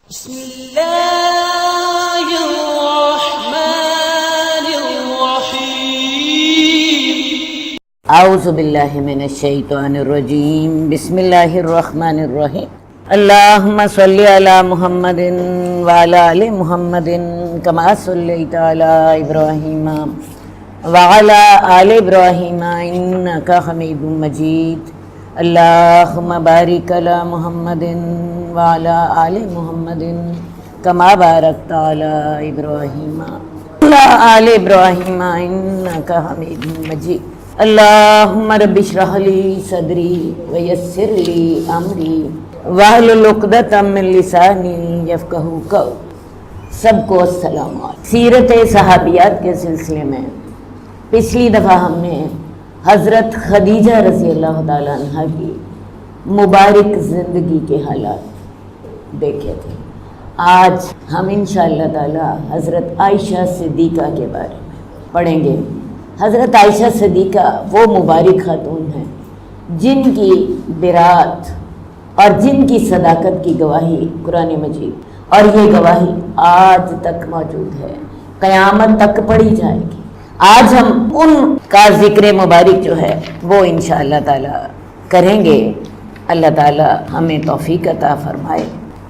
بسم اللہ الرحمن الرحیم اعوذ باللہ من الشیطان الرجیم بسم اللہ الرحمن الرحیم اللہم صلی علی محمد وعلی آل محمد کما صلیت علی ابراہیم وعلی آل ابراہیم انکا حمید مجید اللہم بارک علی محمد وعلی آل محمد کما بارکت علی ابراہیم وعلی آل ابراہیم انکا حمید مجید اللہم رب اشرح لی صدری ویسر لی امری واحلل عقدۃ من لسانی یفقہوا قولی۔ سب کو السلام علیکم۔ سیرت صحابیات کے سلسلے میں پچھلی دفعہ ہم نے حضرت خدیجہ رضی اللہ تعالیٰ عنہ کی مبارک زندگی کے حالات دیکھے تھے۔ آج ہم انشاءاللہ تعالیٰ حضرت عائشہ صدیقہ کے بارے میں پڑھیں گے۔ حضرت عائشہ صدیقہ وہ مبارک خاتون ہیں جن کی برات اور جن کی صداقت کی گواہی قرآن مجید اور یہ گواہی آج تک موجود ہے، قیامت تک پڑھی جائے گی۔ آج ہم ان کا ذکر مبارک جو ہے وہ انشاءاللہ تعالیٰ کریں گے۔ اللہ تعالیٰ ہمیں توفیق عطا فرمائے۔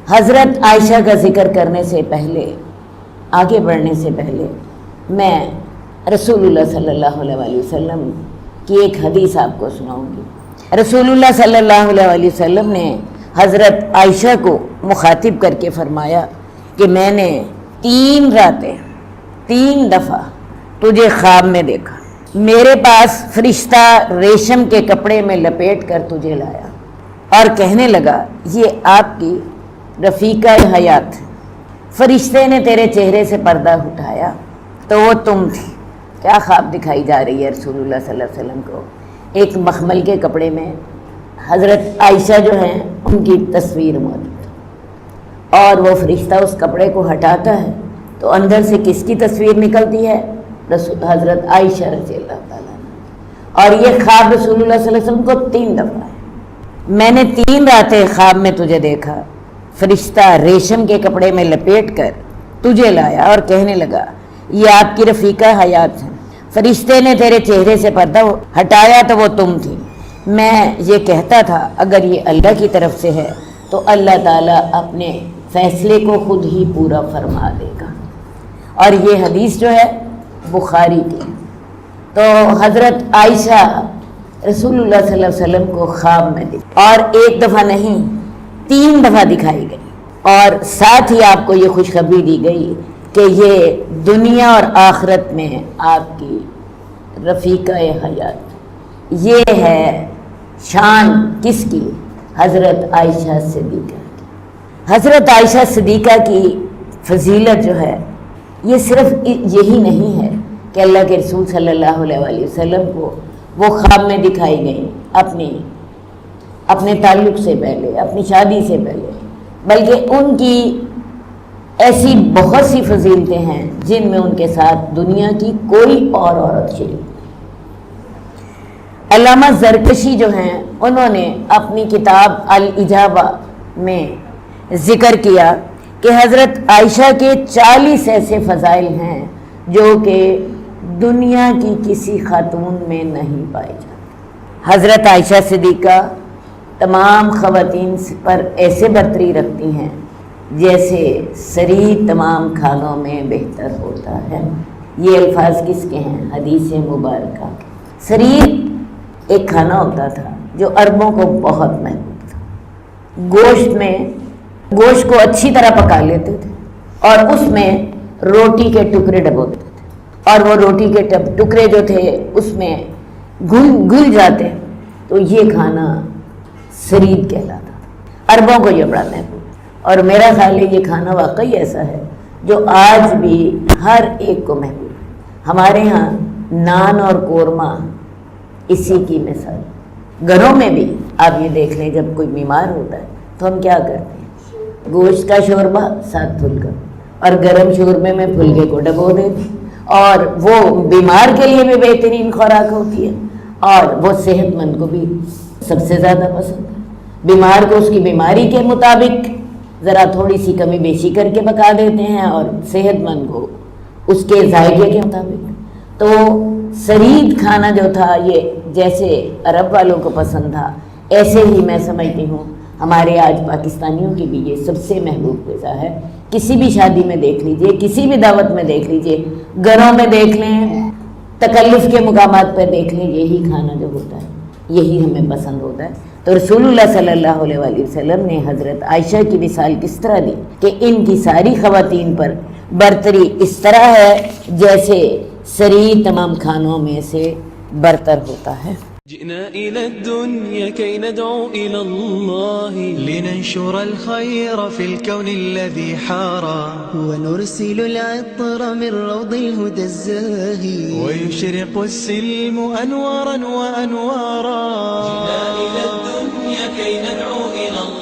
حضرت عائشہ کا ذکر کرنے سے پہلے، آگے بڑھنے سے پہلے، میں رسول اللہ صلی اللہ علیہ وسلم کی ایک حدیث آپ کو سناؤں گی۔ رسول اللہ صلی اللہ علیہ وسلم نے حضرت عائشہ کو مخاطب کر کے فرمایا کہ میں نے 3 راتیں 3 دفعہ تجھے خواب میں دیکھا، میرے پاس فرشتہ ریشم کے کپڑے میں لپیٹ کر تجھے لایا اور کہنے لگا یہ آپ کی رفیقہ حیات ہے۔ فرشتے نے تیرے چہرے سے پردہ اٹھایا تو وہ تم تھی۔ کیا خواب دکھائی جا رہی ہے رسول اللہ صلی اللہ علیہ وسلم کو؟ ایک مخمل کے کپڑے میں حضرت عائشہ جو ہیں ان کی تصویر موجود ہے، اور وہ فرشتہ اس کپڑے کو ہٹاتا ہے تو اندر سے کس کی تصویر نکلتی ہے؟ حضرت عائشہ رضی اللہ تعالیٰ عنہ۔ اور یہ خواب رسول اللہ صلی اللہ علیہ وسلم کو 3 دفعہ ہے۔ میں نے 3 راتیں خواب میں تجھے دیکھا، فرشتہ ریشم کے کپڑے میں لپیٹ کر تجھے لایا اور کہنے لگا یہ آپ کی رفیقہ حیات ہے۔ فرشتے نے تیرے چہرے سے پردہ ہٹایا تو وہ تم تھی۔ میں یہ کہتا تھا اگر یہ اللہ کی طرف سے ہے تو اللہ تعالیٰ اپنے فیصلے کو خود ہی پورا فرما دے گا۔ اور یہ حدیث جو ہے بخاری کی۔ تو حضرت عائشہ رسول اللہ صلی اللہ علیہ وسلم کو خواب میں دی، اور 1 دفعہ نہیں 3 دفعہ دکھائی گئی، اور ساتھ ہی آپ کو یہ خوشخبری دی گئی کہ یہ دنیا اور آخرت میں آپ کی رفیقہ حیات۔ یہ ہے شان کس کی؟ حضرت عائشہ صدیقہ کی۔ حضرت عائشہ صدیقہ کی فضیلت جو ہے یہ صرف یہی نہیں ہے کہ اللہ کے رسول صلی اللہ علیہ وسلم کو وہ خواب میں دکھائی گئیں اپنے تعلق سے پہلے، اپنی شادی سے پہلے، بلکہ ان کی ایسی بہت سی فضیلتیں ہیں جن میں ان کے ساتھ دنیا کی کوئی اور عورت شریک نہیں۔ علامہ زرکشی جو ہیں انہوں نے اپنی کتاب الاجابہ میں ذکر کیا کہ حضرت عائشہ کے 40 ایسے فضائل ہیں جو کہ دنیا کی کسی خاتون میں نہیں پائے جاتے۔ حضرت عائشہ صدیقہ تمام خواتین پر ایسے برتری رکھتی ہیں جیسے سرید تمام کھانوں میں بہتر ہوتا ہے۔ یہ الفاظ کس کے ہیں؟ حدیث مبارکہ کے۔ سرید ایک کھانا ہوتا تھا جو عربوں کو بہت محبوب تھا۔ گوشت کو اچھی طرح پکا لیتے تھے اور اس میں روٹی کے ٹکڑے ڈبوتے تھے، اور وہ روٹی کے ٹکڑے جو تھے اس میں گل جاتے تو یہ کھانا سرید کہلاتا تھا۔ عربوں کو یہ بڑا محبوب، اور میرا خیال ہے یہ کھانا واقعی ایسا ہے جو آج بھی ہر ایک کو محبوب ہے۔ ہمارے ہاں نان اور قورمہ اسی کی مثال۔ گھروں میں بھی آپ یہ دیکھ لیں جب کوئی بیمار ہوتا ہے تو ہم کیا کرتے ہیں؟ گوشت کا شوربہ ساتھ پھلکا، اور گرم شوربے میں پھلکے کو ڈبو دیتے، اور وہ بیمار کے لیے بھی بہترین خوراک ہوتی ہے اور وہ صحت مند کو بھی سب سے زیادہ پسند ہے۔ بیمار کو اس کی بیماری کے مطابق ذرا تھوڑی سی کمی بیشی کر کے پکا دیتے ہیں اور صحت مند کو اس کے ذائقے کے مطابق۔ تو سرید کھانا جو تھا یہ جیسے عرب والوں کو پسند تھا، ایسے ہی میں سمجھتی ہوں ہمارے آج پاکستانیوں کی بھی یہ سب سے محبوب غذا ہے۔ کسی بھی شادی میں دیکھ لیجئے، کسی بھی دعوت میں دیکھ لیجئے، گھروں میں دیکھ لیں، تکلف کے مقامات پر دیکھ لیں، یہی کھانا جو ہوتا ہے یہی ہمیں پسند ہوتا ہے۔ تو رسول اللہ صلی اللہ علیہ وآلہ وسلم نے حضرت عائشہ کی مثال کس طرح دی کہ ان کی ساری خواتین پر برتری اس طرح ہے جیسے سرید تمام کھانوں میں سے برتر ہوتا ہے۔ جئنا إلى الدنيا كي ندعو إلى الله لننشر الخير في الكون الذي حارى ونرسل العطر من روض الهدى الزاهي ويشرق السلم أنوارا وأنوارا جئنا إلى الدنيا كي ندعو إلى الله